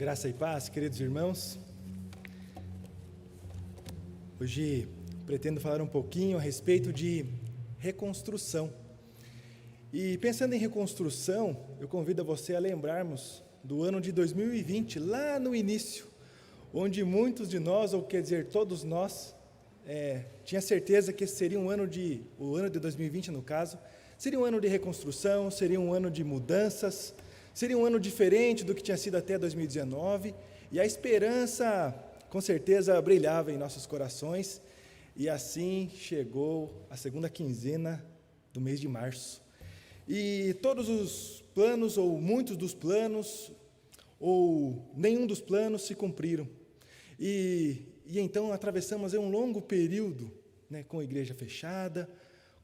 Graça e paz, queridos irmãos. Hoje pretendo falar um pouquinho a respeito de reconstrução. E pensando em reconstrução, eu convido você a lembrarmos do ano de 2020, lá no início, onde muitos de nós, ou quer dizer, todos nós, tinha certeza que esse seria o ano de 2020 no caso, seria um ano de reconstrução, seria um ano de mudanças, seria um ano diferente do que tinha sido até 2019, e a esperança, com certeza, brilhava em nossos corações, e assim chegou a segunda quinzena do mês de março. E todos os planos, ou muitos dos planos, ou nenhum dos planos se cumpriram. E então atravessamos um longo período, com a igreja fechada,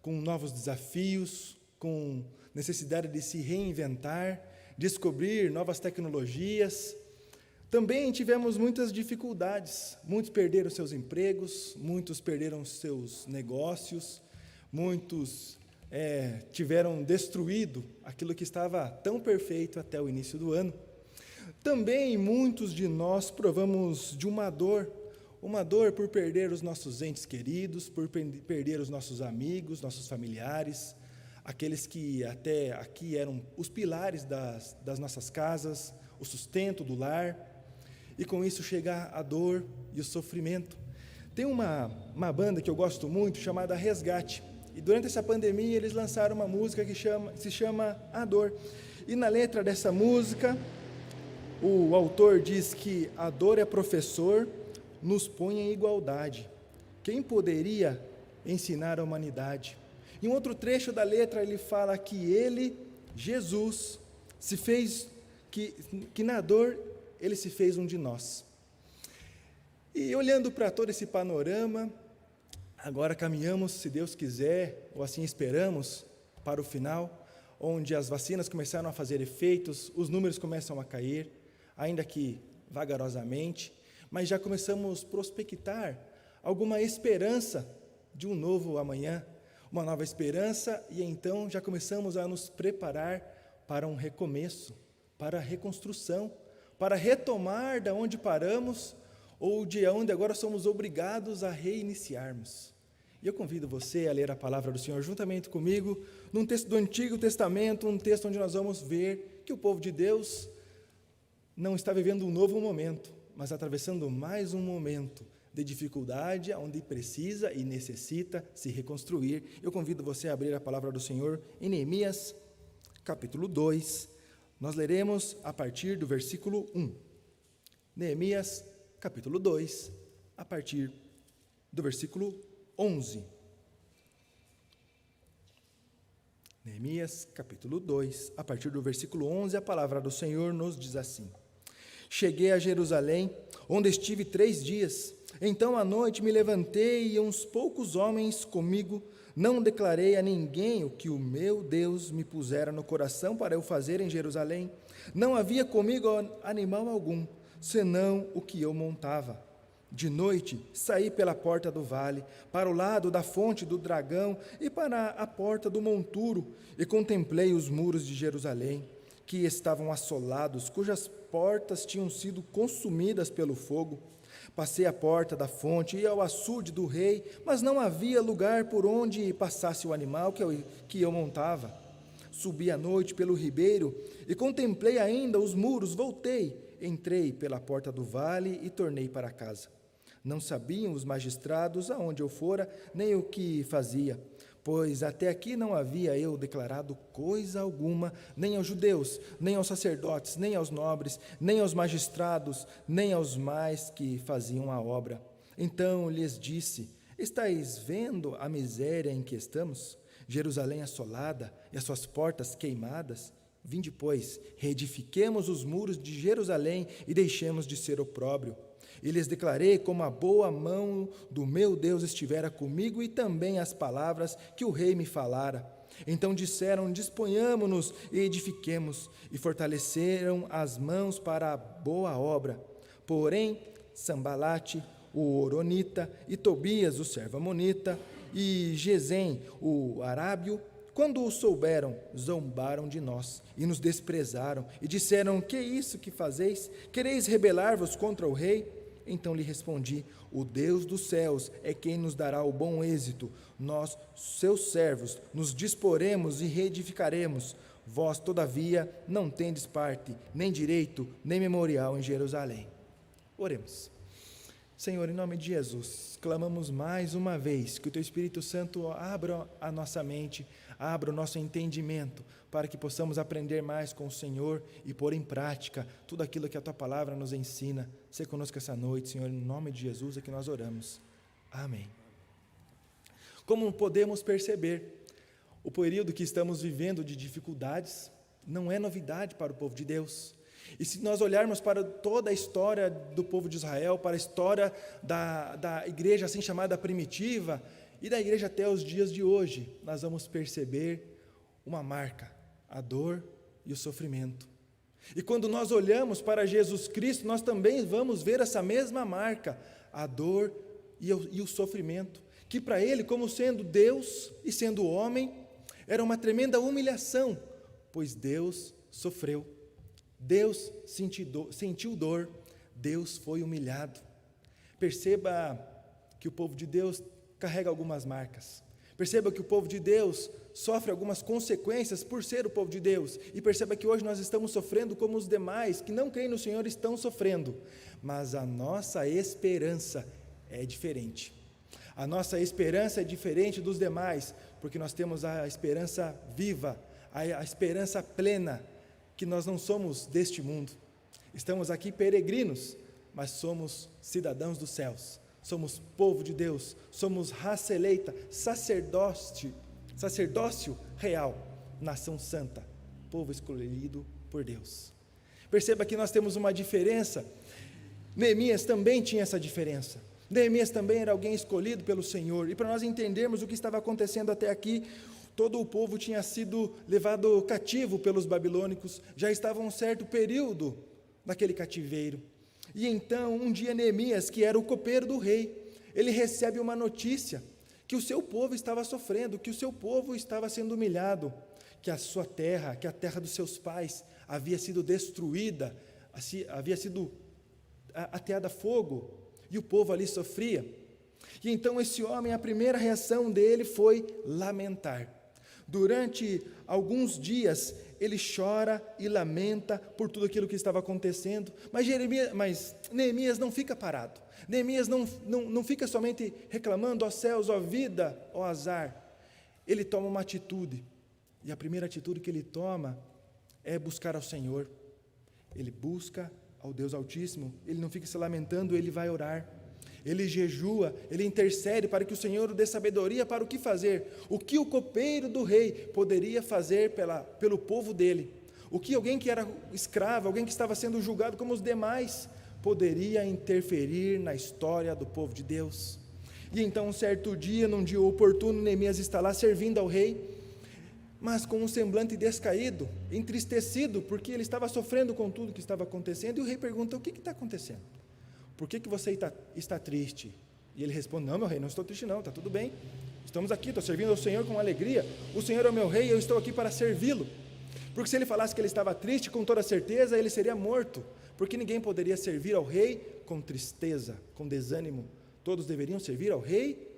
com novos desafios, com necessidade de se reinventar, descobrir novas tecnologias. Também tivemos muitas dificuldades, muitos perderam seus empregos, muitos perderam seus negócios, muitos tiveram destruído aquilo que estava tão perfeito até o início do ano. Também muitos de nós provamos de uma dor por perder os nossos entes queridos, por perder os nossos amigos, nossos familiares, aqueles que até aqui eram os pilares das nossas casas, o sustento do lar, e com isso chega a dor e o sofrimento. Tem uma banda que eu gosto muito, chamada Resgate, e durante essa pandemia eles lançaram uma música que se chama A Dor, e na letra dessa música, o autor diz que a dor é professor, nos põe em igualdade. Quem poderia ensinar a humanidade? Em outro trecho da letra ele fala que ele, Jesus, se fez, que na dor ele se fez um de nós. E olhando para todo esse panorama, agora caminhamos, se Deus quiser, ou assim esperamos, para o final, onde as vacinas começaram a fazer efeitos, os números começam a cair, ainda que vagarosamente, mas já começamos a prospectar alguma esperança de um novo amanhã, uma nova esperança, e então já começamos a nos preparar para um recomeço, para a reconstrução, para retomar da onde paramos, ou de onde agora somos obrigados a reiniciarmos. E eu convido você a ler a palavra do Senhor juntamente comigo, num texto do Antigo Testamento, um texto onde nós vamos ver que o povo de Deus não está vivendo um novo momento, mas atravessando mais um momento de dificuldade, onde precisa e necessita se reconstruir. Eu convido você a abrir a palavra do Senhor em Neemias, capítulo 2. Nós leremos a partir do versículo 1. Neemias, capítulo 2, a partir do versículo 11. Neemias, capítulo 2, a partir do versículo 11, a palavra do Senhor nos diz assim: Cheguei a Jerusalém, onde estive 3 dias. Então à noite me levantei e uns poucos homens comigo. Não declarei a ninguém o que o meu Deus me pusera no coração para eu fazer em Jerusalém. Não havia comigo animal algum, senão o que eu montava. De noite saí pela porta do vale, para o lado da fonte do dragão e para a porta do monturo, e contemplei os muros de Jerusalém, que estavam assolados, cujas portas tinham sido consumidas pelo fogo. Passei a porta da fonte e ao açude do rei, mas não havia lugar por onde passasse o animal que eu montava. Subi à noite pelo ribeiro e contemplei ainda os muros, voltei, entrei pela porta do vale e tornei para casa. Não sabiam os magistrados aonde eu fora, nem o que fazia, pois até aqui não havia eu declarado coisa alguma, nem aos judeus, nem aos sacerdotes, nem aos nobres, nem aos magistrados, nem aos mais que faziam a obra. Então lhes disse: Estais vendo a miséria em que estamos? Jerusalém assolada e as suas portas queimadas? Vinde, pois, reedifiquemos os muros de Jerusalém e deixemos de ser opróbrio. E lhes declarei como a boa mão do meu Deus estivera comigo e também as palavras que o rei me falara. Então disseram: disponhamo-nos e edifiquemos, e fortaleceram as mãos para a boa obra. Porém, Sambalate, o Horonita, e Tobias, o servo amonita, e Gesem, o arábio, Quando o souberam, zombaram de nós e nos desprezaram e disseram: que é isso que fazeis? Quereis rebelar-vos contra o rei? Então lhe respondi: o Deus dos céus é quem nos dará o bom êxito. Nós, seus servos, nos disporemos e reedificaremos. Vós, todavia, não tendes parte, nem direito, nem memorial em Jerusalém. Oremos. Senhor, em nome de Jesus, clamamos mais uma vez que o Teu Espírito Santo abra a nossa mente, abra o nosso entendimento, para que possamos aprender mais com o Senhor e pôr em prática tudo aquilo que a Tua Palavra nos ensina. Sê conosco essa noite, Senhor, em nome de Jesus é que nós oramos. Amém. Como podemos perceber, o período que estamos vivendo de dificuldades não é novidade para o povo de Deus. E se nós olharmos para toda a história do povo de Israel, para a história da igreja assim chamada primitiva, e da igreja até os dias de hoje, nós vamos perceber uma marca: a dor e o sofrimento. E quando nós olhamos para Jesus Cristo, nós também vamos ver essa mesma marca: a dor e o sofrimento, que para Ele, como sendo Deus e sendo homem, era uma tremenda humilhação, pois Deus sofreu. Deus sentiu dor, Deus foi humilhado. Perceba que o povo de Deus carrega algumas marcas. Perceba que o povo de Deus sofre algumas consequências por ser o povo de Deus. E perceba que hoje nós estamos sofrendo como os demais que não creem no Senhor estão sofrendo. Mas a nossa esperança é diferente. A nossa esperança é diferente dos demais, porque nós temos a esperança viva, a esperança plena, que nós não somos deste mundo, estamos aqui peregrinos, mas somos cidadãos dos céus, somos povo de Deus, somos raça eleita, sacerdócio real, nação santa, povo escolhido por Deus. Perceba que nós temos uma diferença. Neemias também tinha essa diferença. Neemias também era alguém escolhido pelo Senhor, e para nós entendermos o que estava acontecendo até aqui, todo o povo tinha sido levado cativo pelos babilônicos, já estava um certo período naquele cativeiro. E então, um dia Neemias, que era o copeiro do rei, ele recebe uma notícia, que o seu povo estava sofrendo, que o seu povo estava sendo humilhado, que a sua terra, que a terra dos seus pais havia sido destruída, havia sido ateada a fogo, e o povo ali sofria. E então esse homem, a primeira reação dele foi lamentar. Durante alguns dias, ele chora e lamenta por tudo aquilo que estava acontecendo, mas Neemias não fica parado, Neemias não fica somente reclamando: ó céus, ó vida, ó azar. Ele toma uma atitude, e a primeira atitude que ele toma é buscar ao Senhor. Ele busca ao Deus Altíssimo, ele não fica se lamentando, ele vai orar. Ele jejua, ele intercede para que o Senhor o dê sabedoria para o que fazer, o que o copeiro do rei poderia fazer pelo povo dele, o que alguém que era escravo, alguém que estava sendo julgado como os demais, poderia interferir na história do povo de Deus. E então, um certo dia, num dia oportuno, Neemias está lá servindo ao rei, mas com um semblante descaído, entristecido, porque ele estava sofrendo com tudo que estava acontecendo, e o rei pergunta: o que está acontecendo? Por que você está triste? E ele responde: não, meu rei, não estou triste não, está tudo bem, estamos aqui, estou servindo ao Senhor com alegria, o Senhor é o meu rei e eu estou aqui para servi-lo. Porque se ele falasse que ele estava triste, com toda certeza ele seria morto, porque ninguém poderia servir ao rei com tristeza, com desânimo. Todos deveriam servir ao rei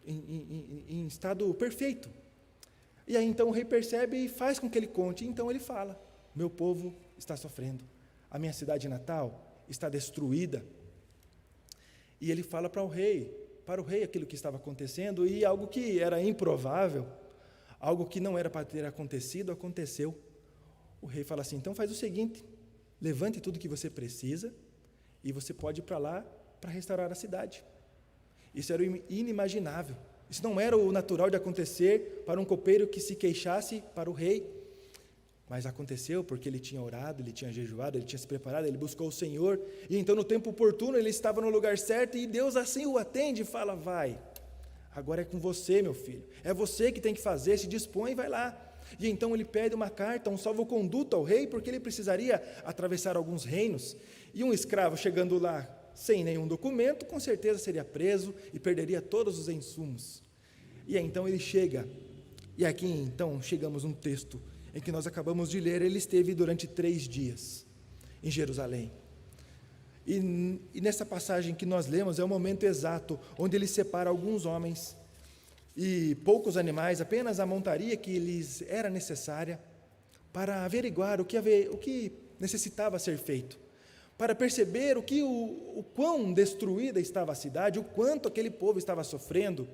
em estado perfeito. E aí então o rei percebe e faz com que ele conte. Então ele fala: meu povo está sofrendo, a minha cidade natal está destruída. E ele fala para o rei aquilo que estava acontecendo, e algo que era improvável, algo que não era para ter acontecido, aconteceu. O rei fala assim: então faz o seguinte, levante tudo que você precisa, e você pode ir para lá para restaurar a cidade. Isso era inimaginável, isso não era o natural de acontecer para um copeiro que se queixasse para o rei, mas aconteceu porque ele tinha orado, ele tinha jejuado, ele tinha se preparado, ele buscou o Senhor, e então no tempo oportuno ele estava no lugar certo, e Deus assim o atende e fala: vai, agora é com você, meu filho, é você que tem que fazer, se dispõe e vai lá. E então ele pede uma carta, um salvo-conduto ao rei, porque ele precisaria atravessar alguns reinos, e um escravo chegando lá sem nenhum documento, com certeza seria preso e perderia todos os insumos. E então ele chega E aqui então chegamos num texto em que nós acabamos de ler. Ele esteve durante 3 dias em Jerusalém. E nessa passagem que nós lemos é o momento exato onde ele separa alguns homens e poucos animais, apenas a montaria que lhes era necessária, para averiguar o que necessitava ser feito, para perceber o quão destruída estava a cidade, o quanto aquele povo estava sofrendo.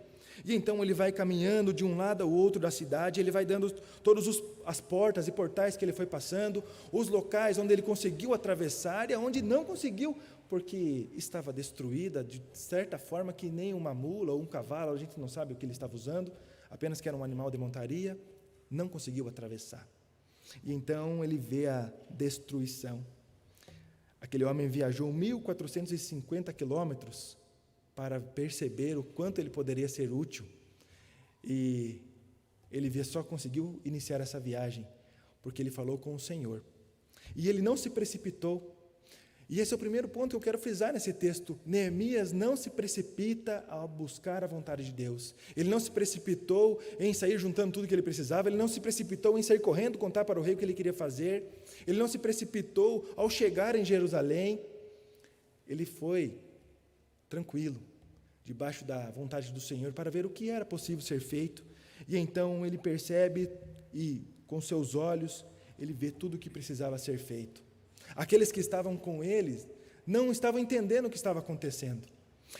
E então ele vai caminhando de um lado ao outro da cidade, ele vai dando todas as portas e portais que ele foi passando, os locais onde ele conseguiu atravessar e aonde não conseguiu, porque estava destruída de certa forma que nem uma mula ou um cavalo, a gente não sabe o que ele estava usando, apenas que era um animal de montaria, não conseguiu atravessar. E então ele vê a destruição. Aquele homem viajou 1.450 quilômetros para perceber o quanto ele poderia ser útil. E ele só conseguiu iniciar essa viagem porque ele falou com o Senhor. E ele não se precipitou. E esse é o primeiro ponto que eu quero frisar nesse texto. Neemias não se precipita ao buscar a vontade de Deus. Ele não se precipitou em sair juntando tudo que ele precisava. Ele não se precipitou em sair correndo contar para o rei o que ele queria fazer. Ele não se precipitou ao chegar em Jerusalém. Ele foi tranquilo, debaixo da vontade do Senhor, para ver o que era possível ser feito. E então ele percebe e, com seus olhos, ele vê tudo o que precisava ser feito. Aqueles que estavam com ele não estavam entendendo o que estava acontecendo.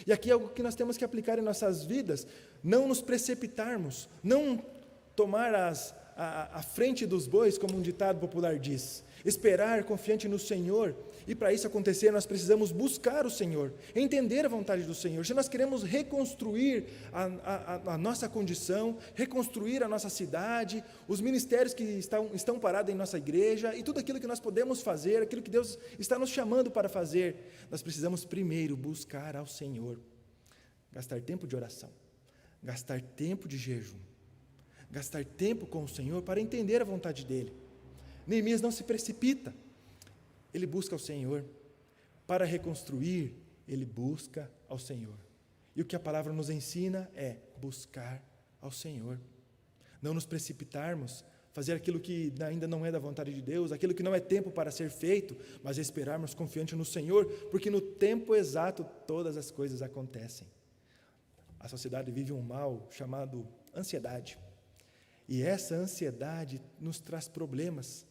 E aqui é algo que nós temos que aplicar em nossas vidas, não nos precipitarmos, não tomar a frente dos bois, como um ditado popular diz. Esperar confiante no Senhor, e para isso acontecer nós precisamos buscar o Senhor, entender a vontade do Senhor. Se nós queremos reconstruir a nossa condição, reconstruir a nossa cidade, os ministérios que estão parados em nossa igreja, e tudo aquilo que nós podemos fazer, aquilo que Deus está nos chamando para fazer, nós precisamos primeiro buscar ao Senhor, gastar tempo de oração, gastar tempo de jejum, gastar tempo com o Senhor para entender a vontade dEle. Neemias não se precipita, ele busca ao Senhor. Para reconstruir, ele busca ao Senhor. E o que a palavra nos ensina é buscar ao Senhor. Não nos precipitarmos, fazer aquilo que ainda não é da vontade de Deus, aquilo que não é tempo para ser feito, mas esperarmos confiante no Senhor, porque no tempo exato todas as coisas acontecem. A sociedade vive um mal chamado ansiedade. E essa ansiedade nos traz problemas,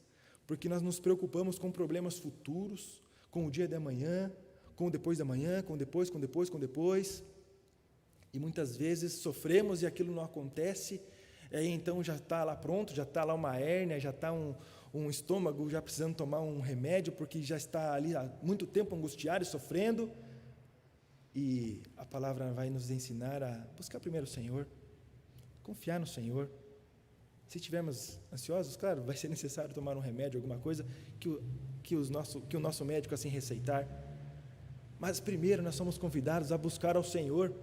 porque nós nos preocupamos com problemas futuros, com o dia de amanhã, com o depois da manhã, com depois, e muitas vezes sofremos e aquilo não acontece, e aí então já está lá pronto, já está lá uma hérnia, já está um estômago já precisando tomar um remédio, porque já está ali há muito tempo angustiado e sofrendo, e a palavra vai nos ensinar a buscar primeiro o Senhor, confiar no Senhor. Se estivermos ansiosos, claro, vai ser necessário tomar um remédio, alguma coisa que o nosso médico assim receitar. Mas primeiro nós somos convidados a buscar ao Senhor.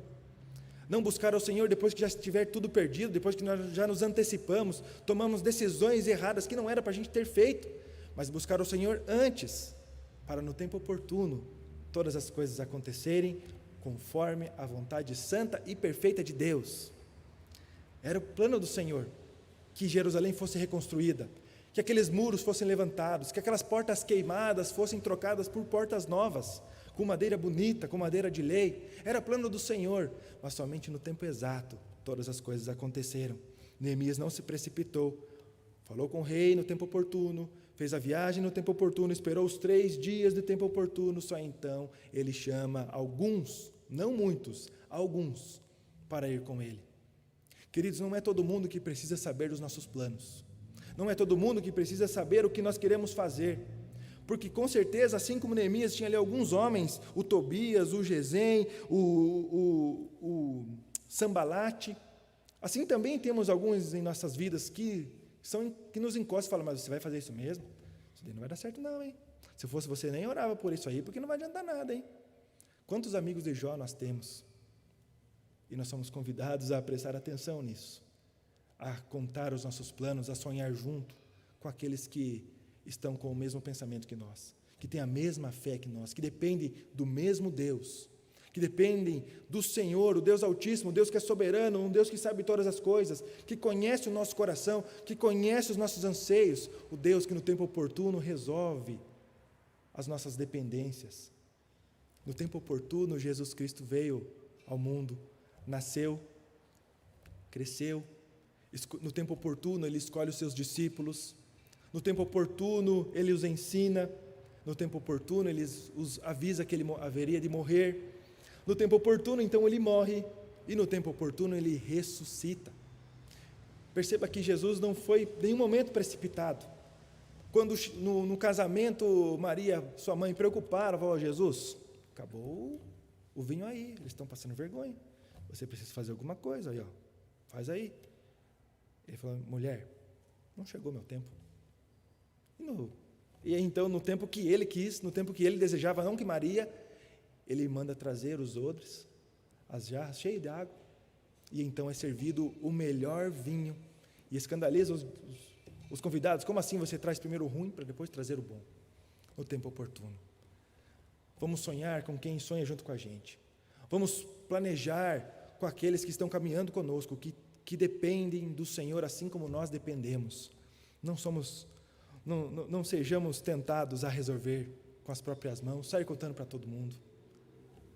Não buscar ao Senhor depois que já estiver tudo perdido, depois que nós já nos antecipamos, tomamos decisões erradas que não era para a gente ter feito, mas buscar ao Senhor antes, para no tempo oportuno todas as coisas acontecerem conforme a vontade santa e perfeita de Deus. Era o plano do Senhor que Jerusalém fosse reconstruída, que aqueles muros fossem levantados, que aquelas portas queimadas fossem trocadas por portas novas, com madeira bonita, com madeira de lei. Era plano do Senhor, mas somente no tempo exato todas as coisas aconteceram. Neemias não se precipitou, falou com o rei no tempo oportuno, fez a viagem no tempo oportuno, esperou os 3 dias de tempo oportuno, só então ele chama alguns, não muitos, alguns, para ir com ele. Queridos, não é todo mundo que precisa saber dos nossos planos. Não é todo mundo que precisa saber o que nós queremos fazer. Porque com certeza, assim como Neemias tinha ali alguns homens, o Tobias, o Gesem, o Sambalate, assim também temos alguns em nossas vidas que nos encostam e falam, mas você vai fazer isso mesmo? Isso daí não vai dar certo não, hein? Se fosse você, nem orava por isso aí, porque não vai adiantar nada, hein? Quantos amigos de Jó nós temos? E nós somos convidados a prestar atenção nisso, a contar os nossos planos, a sonhar junto com aqueles que estão com o mesmo pensamento que nós, que têm a mesma fé que nós, que dependem do mesmo Deus, que dependem do Senhor, o Deus Altíssimo, o Deus que é soberano, um Deus que sabe todas as coisas, que conhece o nosso coração, que conhece os nossos anseios, o Deus que no tempo oportuno resolve as nossas dependências. No tempo oportuno, Jesus Cristo veio ao mundo, nasceu, cresceu. No tempo oportuno, Ele escolhe os seus discípulos. No tempo oportuno, Ele os ensina. No tempo oportuno, Ele os avisa que Ele haveria de morrer. No tempo oportuno, então, Ele morre. E no tempo oportuno, Ele ressuscita. Perceba que Jesus não foi em nenhum momento precipitado. Quando no casamento, Maria, sua mãe, preocupada, falou: Jesus, acabou o vinho aí, eles estão passando vergonha. Você precisa fazer alguma coisa aí, ó. Faz aí. Ele falou: mulher, não chegou meu tempo. E então, no tempo que ele quis, no tempo que ele desejava, não que Maria, ele manda trazer os odres, as jarras cheias de água, e então é servido o melhor vinho, e escandaliza os convidados. Como assim você traz primeiro o ruim para depois trazer o bom? No tempo oportuno. Vamos sonhar com quem sonha junto com a gente. Vamos planejar com aqueles que estão caminhando conosco, que dependem do Senhor assim como nós dependemos. Não sejamos tentados a resolver com as próprias mãos, sair contando para todo mundo.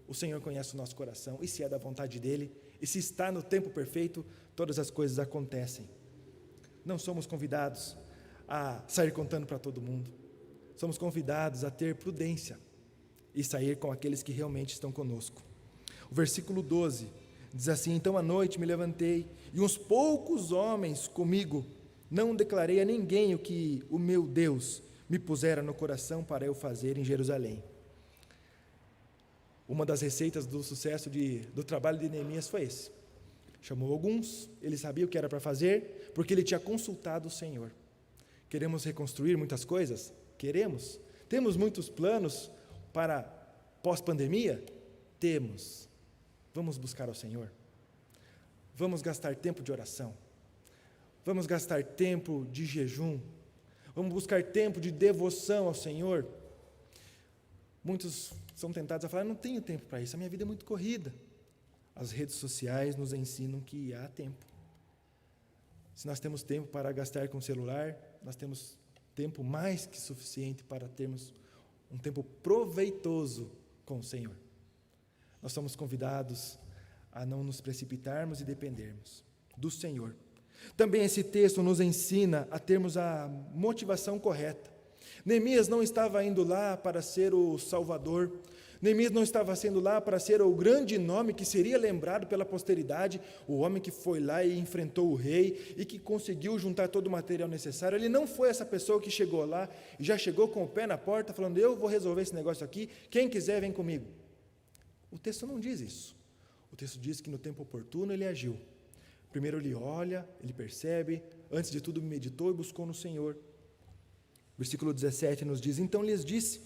O Senhor conhece o nosso coração, e se é da vontade dEle, e se está no tempo perfeito, todas as coisas acontecem. Não somos convidados a sair contando para todo mundo. Somos convidados a ter prudência e sair com aqueles que realmente estão conosco. O versículo 12 diz assim: então à noite me levantei, e uns poucos homens comigo, não declarei a ninguém o que o meu Deus me pusera no coração para eu fazer em Jerusalém. Uma das receitas do sucesso do trabalho de Neemias foi esse. Chamou alguns, ele sabia o que era para fazer, porque ele tinha consultado o Senhor. Queremos reconstruir muitas coisas? Queremos. Temos muitos planos para pós-pandemia? Temos. Vamos buscar ao Senhor. Vamos gastar tempo de oração. Vamos gastar tempo de jejum. Vamos buscar tempo de devoção ao Senhor. Muitos são tentados a falar: não tenho tempo para isso, a minha vida é muito corrida. As redes sociais nos ensinam que há tempo. Se nós temos tempo para gastar com o celular, nós temos tempo mais que suficiente para termos um tempo proveitoso com o Senhor. Nós somos convidados a não nos precipitarmos e dependermos do Senhor. Também esse texto nos ensina a termos a motivação correta. Neemias não estava indo lá para ser o Salvador. Neemias não estava sendo lá para ser o grande nome que seria lembrado pela posteridade, o homem que foi lá e enfrentou o rei e que conseguiu juntar todo o material necessário. Ele não foi essa pessoa que chegou lá e já chegou com o pé na porta falando: eu vou resolver esse negócio aqui, quem quiser vem comigo. O texto não diz isso. O texto diz que no tempo oportuno ele agiu. Primeiro ele olha, ele percebe, antes de tudo meditou e buscou no Senhor. Versículo 17 nos diz: então lhes disse: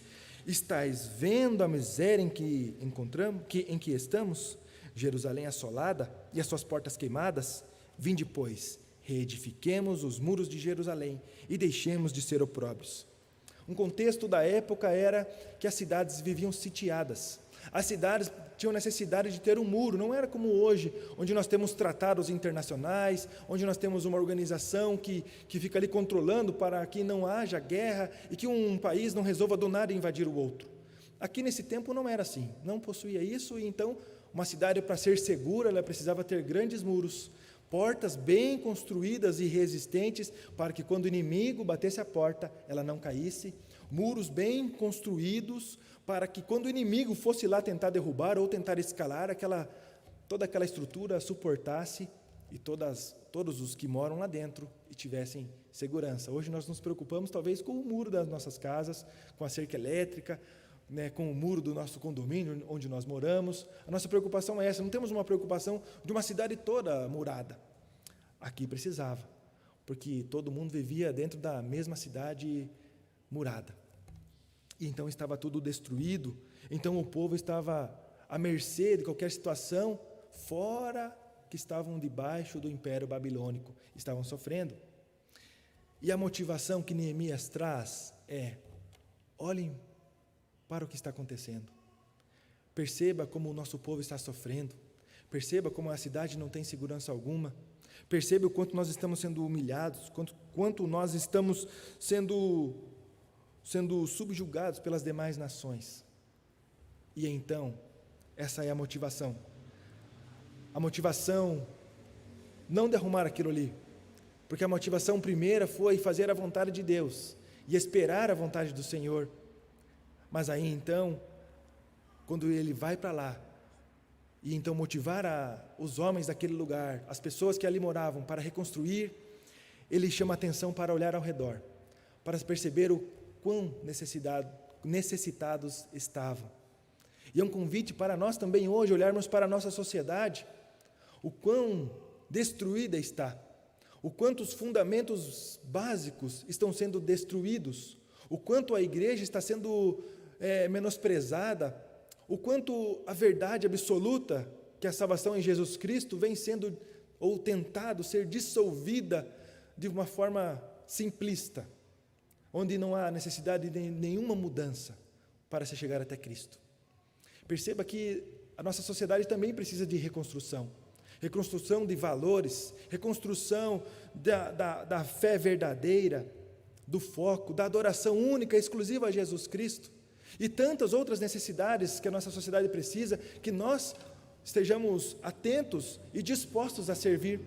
estais vendo a miséria em que estamos, Jerusalém assolada e as suas portas queimadas? Vinde, pois, reedifiquemos os muros de Jerusalém e deixemos de ser opróbrios. Um contexto da época era que as cidades viviam sitiadas. As cidades tinham necessidade de ter um muro, não era como hoje, onde nós temos tratados internacionais, onde nós temos uma organização que fica ali controlando para que não haja guerra e que um país não resolva do nada invadir o outro. Aqui nesse tempo não era assim, não possuía isso, e então uma cidade, para ser segura, ela precisava ter grandes muros, portas bem construídas e resistentes, para que quando o inimigo batesse a porta, ela não caísse, muros bem construídos, para que quando o inimigo fosse lá tentar derrubar ou tentar escalar, toda aquela estrutura suportasse e todos os que moram lá dentro e tivessem segurança. Hoje nós nos preocupamos talvez com o muro das nossas casas, com a cerca elétrica, com o muro do nosso condomínio onde nós moramos. A nossa preocupação é essa, não temos uma preocupação de uma cidade toda murada. Aqui precisava, porque todo mundo vivia dentro da mesma cidade murada. E então estava tudo destruído, então o povo estava à mercê de qualquer situação, fora que estavam debaixo do Império Babilônico, estavam sofrendo. E a motivação que Neemias traz é: olhem para o que está acontecendo. Perceba como o nosso povo está sofrendo. Perceba como a cidade não tem segurança alguma. Perceba o quanto nós estamos sendo humilhados, quanto nós estamos sendo subjugados pelas demais nações. E então, essa é a motivação. A motivação, não de arrumar aquilo ali, porque a motivação primeira foi fazer a vontade de Deus e esperar a vontade do Senhor. Mas aí então, quando ele vai para lá, e então motivar os homens daquele lugar, as pessoas que ali moravam, para reconstruir, ele chama a atenção para olhar ao redor, para perceber o quão necessitados estavam. E é um convite para nós também hoje olharmos para a nossa sociedade, o quão destruída está, o quanto os fundamentos básicos estão sendo destruídos, o quanto a igreja está sendo menosprezada, o quanto a verdade absoluta, que é a salvação em Jesus Cristo, vem sendo, ou tentado ser dissolvida de uma forma simplista, onde não há necessidade de nenhuma mudança para se chegar até Cristo. Perceba que a nossa sociedade também precisa de reconstrução de valores, reconstrução da fé verdadeira, do foco, da adoração única e exclusiva a Jesus Cristo, e tantas outras necessidades que a nossa sociedade precisa, que nós estejamos atentos e dispostos a servir.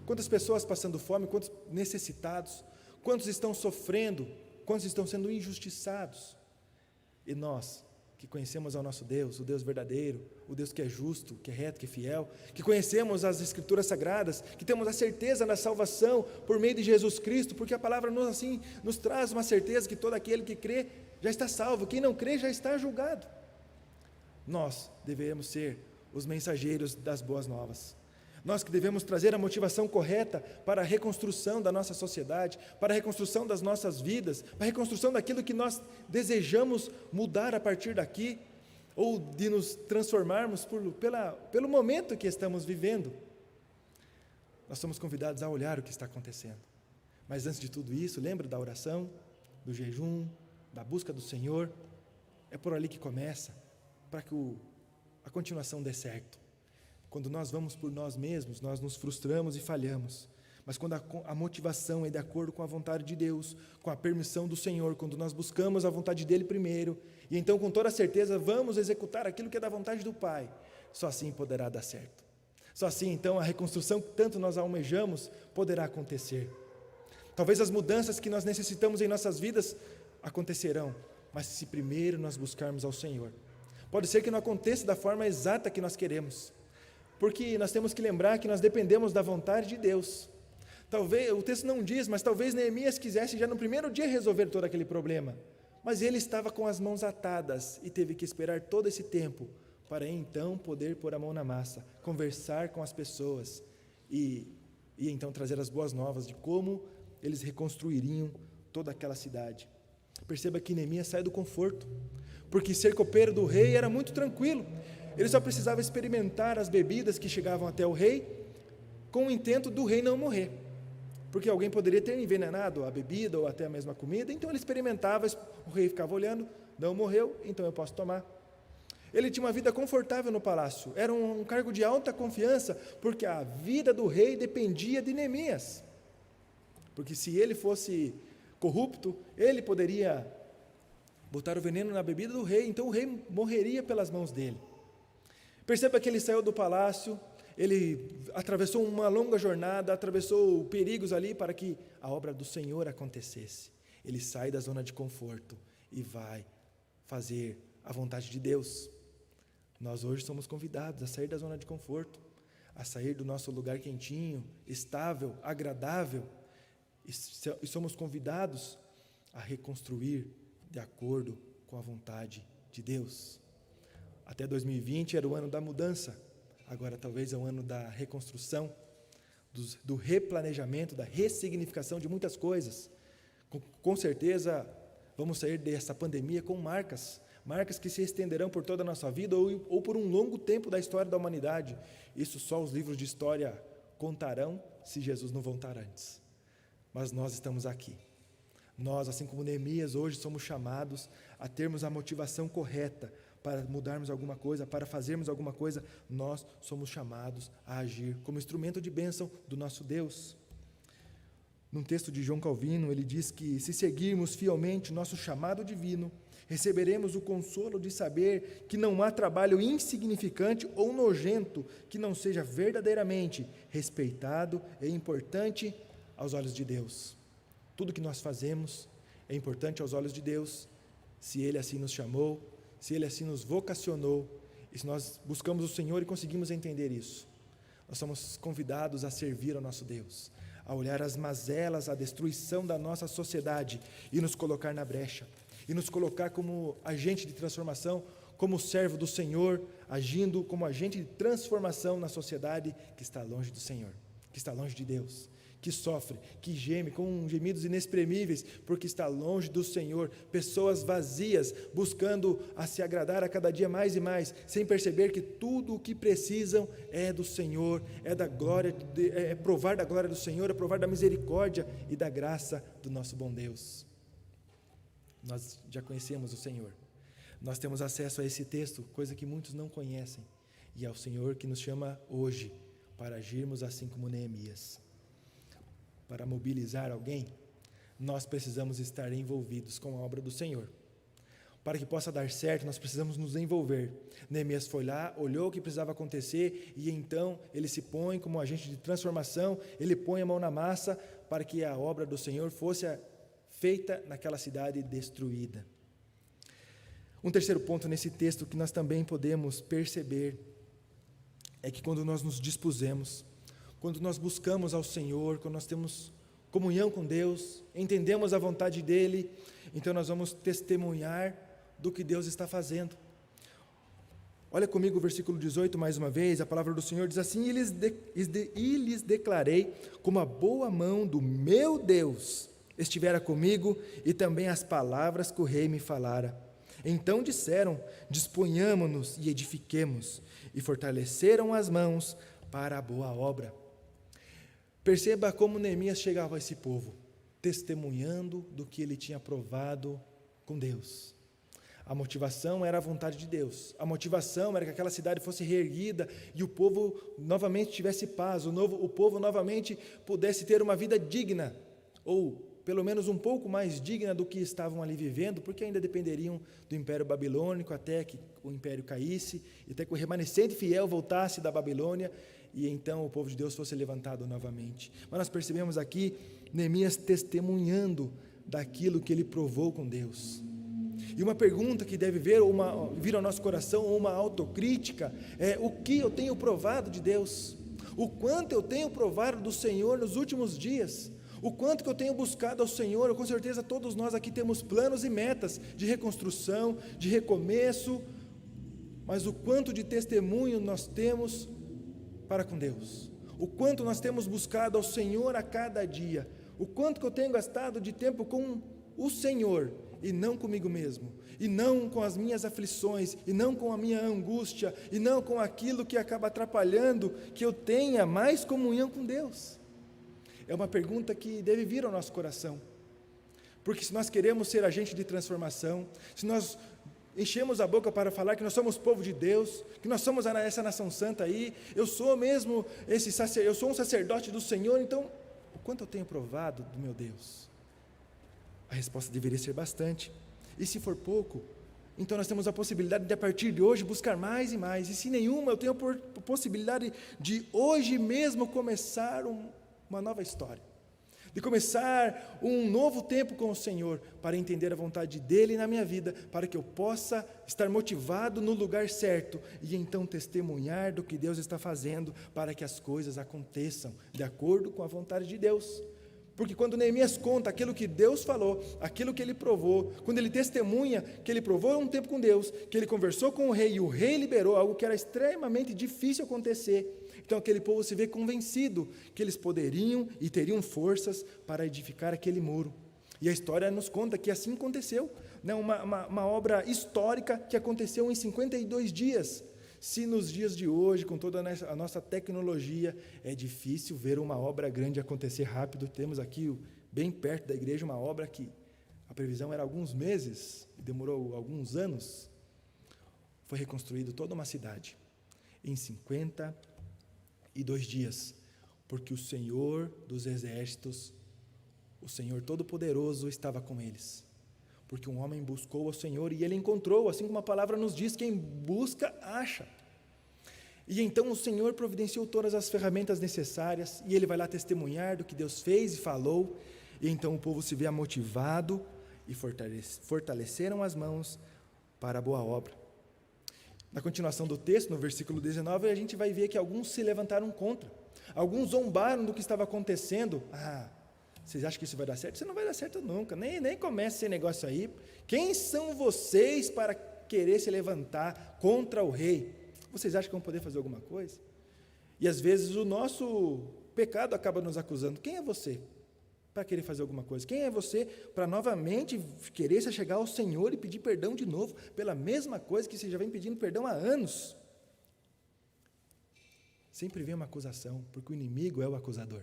Quantas pessoas passando fome, quantos necessitados, quantos estão sofrendo, quantos estão sendo injustiçados, e nós, que conhecemos ao nosso Deus, o Deus verdadeiro, o Deus que é justo, que é reto, que é fiel, que conhecemos as Escrituras Sagradas, que temos a certeza da salvação por meio de Jesus Cristo, porque a palavra nos traz uma certeza que todo aquele que crê já está salvo, quem não crê já está julgado. Nós devemos ser os mensageiros das boas novas. Nós que devemos trazer a motivação correta para a reconstrução da nossa sociedade, para a reconstrução das nossas vidas, para a reconstrução daquilo que nós desejamos mudar a partir daqui, ou de nos transformarmos pelo momento que estamos vivendo. Nós somos convidados a olhar o que está acontecendo. Mas antes de tudo isso, lembra da oração, do jejum, da busca do Senhor? É por ali que começa, para que a continuação dê certo. Quando nós vamos por nós mesmos, nós nos frustramos e falhamos. Mas quando a motivação é de acordo com a vontade de Deus, com a permissão do Senhor, quando nós buscamos a vontade dEle primeiro, e então com toda certeza vamos executar aquilo que é da vontade do Pai, só assim poderá dar certo. Só assim então a reconstrução que tanto nós almejamos poderá acontecer. Talvez as mudanças que nós necessitamos em nossas vidas acontecerão, mas se primeiro nós buscarmos ao Senhor. Pode ser que não aconteça da forma exata que nós queremos, porque nós temos que lembrar que nós dependemos da vontade de Deus. Talvez, o texto não diz, mas talvez Neemias quisesse já no primeiro dia resolver todo aquele problema, mas ele estava com as mãos atadas e teve que esperar todo esse tempo para então poder pôr a mão na massa, conversar com as pessoas e então trazer as boas novas de como eles reconstruiriam toda aquela cidade. Perceba que Neemias sai do conforto, porque ser copeiro do rei era muito tranquilo. Ele só precisava experimentar as bebidas que chegavam até o rei, com o intento do rei não morrer, porque alguém poderia ter envenenado a bebida ou até a mesma comida. Então ele experimentava, o rei ficava olhando, não morreu, então eu posso tomar. Ele tinha uma vida confortável no palácio, era um cargo de alta confiança, porque a vida do rei dependia de Neemias, porque se ele fosse corrupto, ele poderia botar o veneno na bebida do rei, então o rei morreria pelas mãos dele. Perceba que ele saiu do palácio, ele atravessou uma longa jornada, atravessou perigos ali para que a obra do Senhor acontecesse. Ele sai da zona de conforto e vai fazer a vontade de Deus. Nós hoje somos convidados a sair da zona de conforto, a sair do nosso lugar quentinho, estável, agradável, e somos convidados a reconstruir de acordo com a vontade de Deus. Até 2020 era o ano da mudança, agora talvez é o ano da reconstrução, do replanejamento, da ressignificação de muitas coisas. Com certeza vamos sair dessa pandemia com marcas que se estenderão por toda a nossa vida ou por um longo tempo da história da humanidade. Isso só os livros de história contarão, se Jesus não voltar antes. Mas nós estamos aqui. Nós, assim como Neemias, hoje somos chamados a termos a motivação correta para mudarmos alguma coisa, para fazermos alguma coisa, nós somos chamados a agir como instrumento de bênção do nosso Deus. Num texto de João Calvino, ele diz que se seguirmos fielmente nosso chamado divino, receberemos o consolo de saber que não há trabalho insignificante ou nojento que não seja verdadeiramente respeitado e importante aos olhos de Deus. Tudo que nós fazemos é importante aos olhos de Deus, se Ele assim nos chamou, se Ele assim nos vocacionou, e se nós buscamos o Senhor e conseguimos entender isso. Nós somos convidados a servir ao nosso Deus, a olhar as mazelas, a destruição da nossa sociedade e nos colocar na brecha, e nos colocar como agente de transformação, como servo do Senhor, agindo como agente de transformação na sociedade que está longe do Senhor, que está longe de Deus, que sofre, que geme com gemidos inexprimíveis, porque está longe do Senhor, pessoas vazias, buscando a se agradar a cada dia mais e mais, sem perceber que tudo o que precisam é do Senhor, é da glória, é provar da glória do Senhor, é provar da misericórdia e da graça do nosso bom Deus. Nós já conhecemos o Senhor, nós temos acesso a esse texto, coisa que muitos não conhecem, e é o Senhor que nos chama hoje para agirmos assim como Neemias. Para mobilizar alguém, nós precisamos estar envolvidos com a obra do Senhor. Para que possa dar certo, nós precisamos nos envolver. Neemias foi lá, olhou o que precisava acontecer, e então ele se põe como agente de transformação, ele põe a mão na massa para que a obra do Senhor fosse feita naquela cidade destruída. Um terceiro ponto nesse texto que nós também podemos perceber é que quando nós nos dispusemos, quando nós buscamos ao Senhor, quando nós temos comunhão com Deus, entendemos a vontade dEle, então nós vamos testemunhar do que Deus está fazendo. Olha comigo o versículo 18 mais uma vez, a palavra do Senhor diz assim: e lhes declarei como a boa mão do meu Deus estivera comigo, e também as palavras que o rei me falara. Então disseram: disponhamo-nos e edifiquemos, e fortaleceram as mãos para a boa obra. Perceba como Neemias chegava a esse povo, testemunhando do que ele tinha provado com Deus. A motivação era a vontade de Deus, a motivação era que aquela cidade fosse reerguida e o povo novamente tivesse paz, o povo novamente pudesse ter uma vida digna, ou pelo menos um pouco mais digna do que estavam ali vivendo, porque ainda dependeriam do Império Babilônico até que o Império caísse, e até que o remanescente fiel voltasse da Babilônia, e então o povo de Deus fosse levantado novamente. Mas nós percebemos aqui Neemias testemunhando daquilo que ele provou com Deus. E uma pergunta que deve vir ao nosso coração, ou uma autocrítica, é: o que eu tenho provado de Deus? O quanto eu tenho provado do Senhor nos últimos dias? O quanto que eu tenho buscado ao Senhor? Com certeza todos nós aqui temos planos e metas de reconstrução, de recomeço, mas o quanto de testemunho nós temos para com Deus? O quanto nós temos buscado ao Senhor a cada dia? O quanto que eu tenho gastado de tempo com o Senhor e não comigo mesmo, e não com as minhas aflições, e não com a minha angústia, e não com aquilo que acaba atrapalhando que eu tenha mais comunhão com Deus? É uma pergunta que deve vir ao nosso coração, porque se nós queremos ser agente de transformação, se nós enchemos a boca para falar que nós somos povo de Deus, que nós somos essa nação santa aí, eu sou mesmo eu sou um sacerdote do Senhor, então o quanto eu tenho provado do meu Deus? A resposta deveria ser bastante, e se for pouco, então nós temos a possibilidade de a partir de hoje buscar mais e mais, e se nenhuma, eu tenho a possibilidade de hoje mesmo começar uma nova história, de começar um novo tempo com o Senhor, para entender a vontade dEle na minha vida, para que eu possa estar motivado no lugar certo, e então testemunhar do que Deus está fazendo, para que as coisas aconteçam de acordo com a vontade de Deus. Porque quando Neemias conta aquilo que Deus falou, aquilo que ele provou, quando ele testemunha que ele provou um tempo com Deus, que ele conversou com o rei e o rei liberou, algo que era extremamente difícil acontecer, então aquele povo se vê convencido que eles poderiam e teriam forças para edificar aquele muro. E a história nos conta que assim aconteceu, né? Uma obra histórica que aconteceu em 52 dias. Se nos dias de hoje, com toda a nossa tecnologia, é difícil ver uma obra grande acontecer rápido, temos aqui, bem perto da igreja, uma obra que a previsão era alguns meses, e demorou alguns anos. foi reconstruído toda uma cidade em 52 dias, porque o Senhor dos exércitos, o Senhor Todo-Poderoso estava com eles. Porque um homem buscou ao Senhor e ele encontrou, assim como a palavra nos diz, quem busca, acha. E então o Senhor providenciou todas as ferramentas necessárias, e ele vai lá testemunhar do que Deus fez e falou, e então o povo se vê motivado e fortaleceram as mãos para a boa obra. Na continuação do texto, no versículo 19, a gente vai ver que alguns se levantaram contra, alguns zombaram do que estava acontecendo. Vocês acham que isso vai dar certo? Isso não vai dar certo nunca, nem comece esse negócio aí. Quem são vocês para querer se levantar contra o rei? Vocês acham que vão poder fazer alguma coisa? E às vezes o nosso pecado acaba nos acusando. Quem é você para querer fazer alguma coisa? Quem é você para novamente querer se chegar ao Senhor e pedir perdão de novo pela mesma coisa que você já vem pedindo perdão há anos? Sempre vem uma acusação, porque o inimigo é o acusador.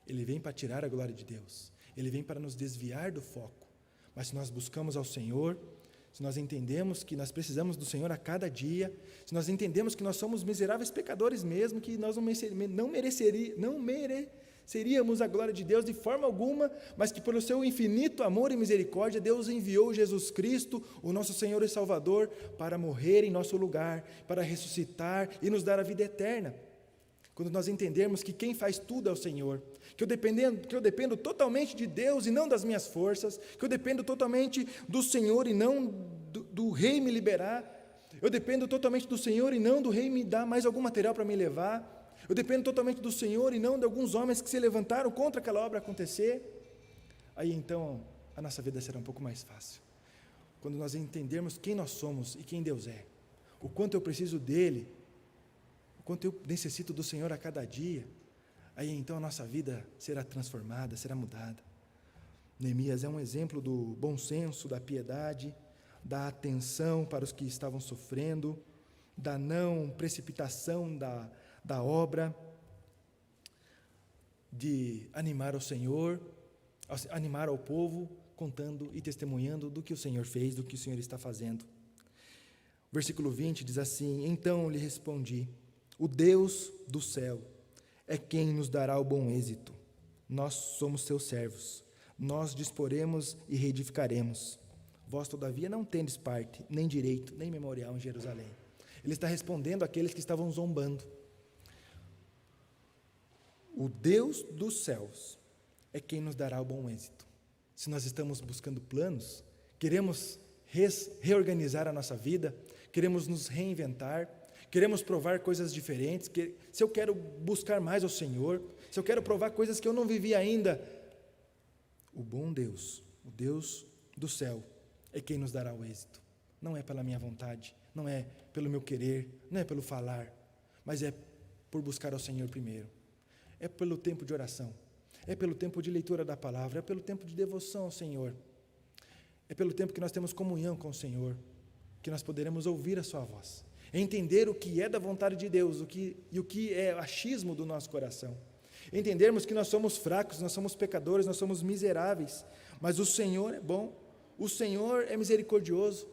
Ele vem para tirar a glória de Deus, ele vem para nos desviar do foco. Mas se nós buscamos ao Senhor, se nós entendemos que nós precisamos do Senhor a cada dia, se nós entendemos que nós somos miseráveis pecadores mesmo, que nós não mereceríamos a glória de Deus de forma alguma, mas que pelo seu infinito amor e misericórdia, Deus enviou Jesus Cristo, o nosso Senhor e Salvador, para morrer em nosso lugar, para ressuscitar e nos dar a vida eterna. Quando nós entendermos que quem faz tudo é o Senhor, que eu dependo totalmente de Deus e não das minhas forças, que eu dependo totalmente do Senhor e não do rei me liberar, eu dependo totalmente do Senhor e não do rei me dar mais algum material para me levar, eu dependo totalmente do Senhor e não de alguns homens que se levantaram contra aquela obra acontecer, aí então a nossa vida será um pouco mais fácil. Quando nós entendermos quem nós somos e quem Deus é, o quanto eu preciso dEle, quanto eu necessito do Senhor a cada dia, aí então a nossa vida será transformada, será mudada. Neemias é um exemplo do bom senso, da piedade, da atenção para os que estavam sofrendo, da não precipitação da obra, de animar o Senhor, animar ao povo, contando e testemunhando do que o Senhor fez, do que o Senhor está fazendo. O versículo 20 diz assim: então lhe respondi, o Deus do céu é quem nos dará o bom êxito. Nós somos seus servos. Nós disporemos e reedificaremos. Vós, todavia, não tendes parte, nem direito, nem memorial em Jerusalém. Ele está respondendo àqueles que estavam zombando. O Deus dos céus é quem nos dará o bom êxito. Se nós estamos buscando planos, queremos reorganizar a nossa vida, queremos nos reinventar, queremos provar coisas diferentes, se eu quero buscar mais ao Senhor, se eu quero provar coisas que eu não vivi ainda, o bom Deus, o Deus do céu, é quem nos dará o êxito. Não é pela minha vontade, não é pelo meu querer, não é pelo falar, mas é por buscar ao Senhor primeiro. É pelo tempo de oração, é pelo tempo de leitura da palavra, é pelo tempo de devoção ao Senhor, é pelo tempo que nós temos comunhão com o Senhor, que nós poderemos ouvir a sua voz, entender o que é da vontade de Deus, o que é achismo do nosso coração, entendermos que nós somos fracos, nós somos pecadores, nós somos miseráveis, mas o Senhor é bom, o Senhor é misericordioso.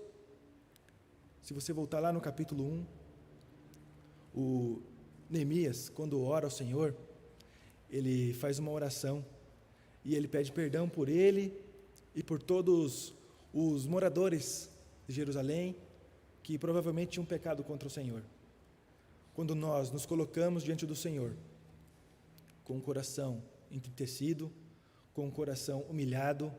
Se você voltar lá no capítulo 1, o Neemias, quando ora ao Senhor, ele faz uma oração, e ele pede perdão por ele e por todos os moradores de Jerusalém, que provavelmente tinham pecado contra o Senhor. Quando nós nos colocamos diante do Senhor, com o coração entristecido, com o coração humilhado,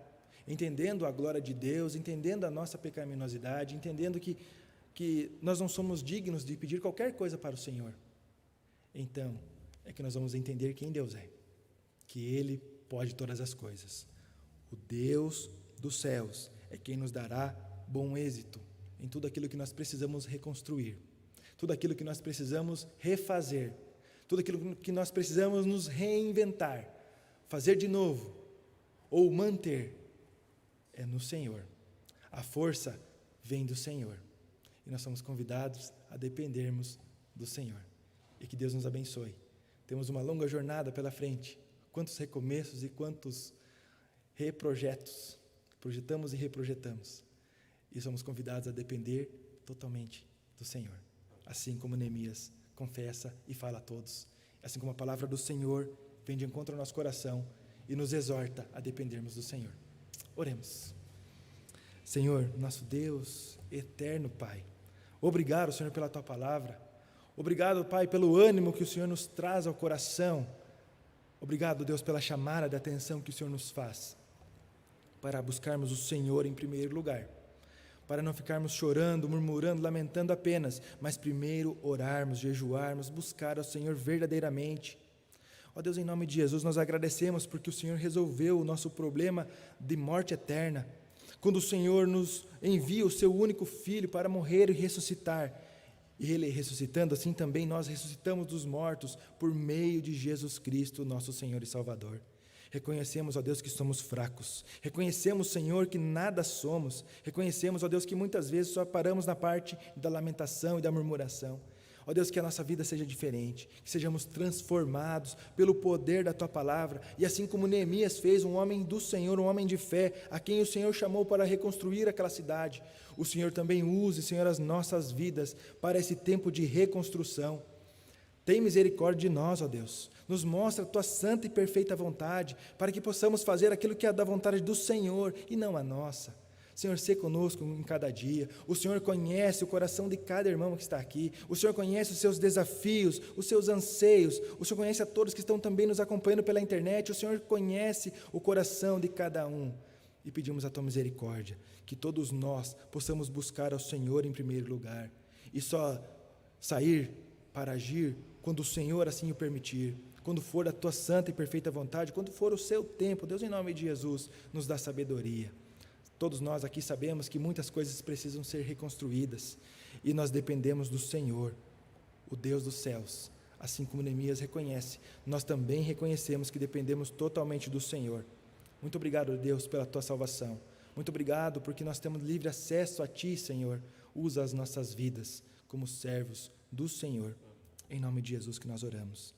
entendendo a glória de Deus, entendendo a nossa pecaminosidade, entendendo que nós não somos dignos de pedir qualquer coisa para o Senhor, então é que nós vamos entender quem Deus é, que Ele pode todas as coisas. O Deus dos céus é quem nos dará bom êxito em tudo aquilo que nós precisamos reconstruir, tudo aquilo que nós precisamos refazer, tudo aquilo que nós precisamos nos reinventar, fazer de novo ou manter, é no Senhor. A força vem do Senhor e nós somos convidados a dependermos do Senhor. E que Deus nos abençoe. Temos uma longa jornada pela frente. Quantos recomeços e quantos reprojetos. Projetamos e reprojetamos. E somos convidados a depender totalmente do Senhor. Assim como Neemias confessa e fala a todos. Assim como a palavra do Senhor vem de encontro ao nosso coração e nos exorta a dependermos do Senhor. Oremos. Senhor, nosso Deus, eterno Pai, obrigado, Senhor, pela Tua palavra. Obrigado, Pai, pelo ânimo que o Senhor nos traz ao coração. Obrigado, Deus, pela chamada de atenção que o Senhor nos faz para buscarmos o Senhor em primeiro lugar, para não ficarmos chorando, murmurando, lamentando apenas, mas primeiro orarmos, jejuarmos, buscar ao Senhor verdadeiramente. Ó Deus, em nome de Jesus, nós agradecemos porque o Senhor resolveu o nosso problema de morte eterna, quando o Senhor nos envia o seu único Filho para morrer e ressuscitar. E Ele ressuscitando, assim também nós ressuscitamos dos mortos por meio de Jesus Cristo, nosso Senhor e Salvador. Reconhecemos, ó Deus, que somos fracos. Reconhecemos, Senhor, que nada somos. Reconhecemos, ó Deus, que muitas vezes só paramos na parte da lamentação e da murmuração. Ó Deus, que a nossa vida seja diferente, que sejamos transformados pelo poder da Tua palavra, e assim como Neemias fez, um homem do Senhor, um homem de fé, a quem o Senhor chamou para reconstruir aquela cidade, o Senhor também use, Senhor, as nossas vidas para esse tempo de reconstrução. Tem misericórdia de nós, ó Deus, nos mostra a Tua santa e perfeita vontade, para que possamos fazer aquilo que é da vontade do Senhor e não a nossa. Senhor, sê conosco em cada dia. O Senhor conhece o coração de cada irmão que está aqui. O Senhor conhece os seus desafios, os seus anseios. O Senhor conhece a todos que estão também nos acompanhando pela internet. O Senhor conhece o coração de cada um. E pedimos a Tua misericórdia, que todos nós possamos buscar ao Senhor em primeiro lugar. E só sair para agir quando o Senhor assim o permitir. Quando for a Tua santa e perfeita vontade, quando for o Seu tempo. Deus, em nome de Jesus, nos dá sabedoria. Todos nós aqui sabemos que muitas coisas precisam ser reconstruídas e nós dependemos do Senhor, o Deus dos céus. Assim como Neemias reconhece, nós também reconhecemos que dependemos totalmente do Senhor. Muito obrigado, Deus, pela Tua salvação. Muito obrigado porque nós temos livre acesso a Ti, Senhor. Usa as nossas vidas como servos do Senhor. Em nome de Jesus que nós oramos.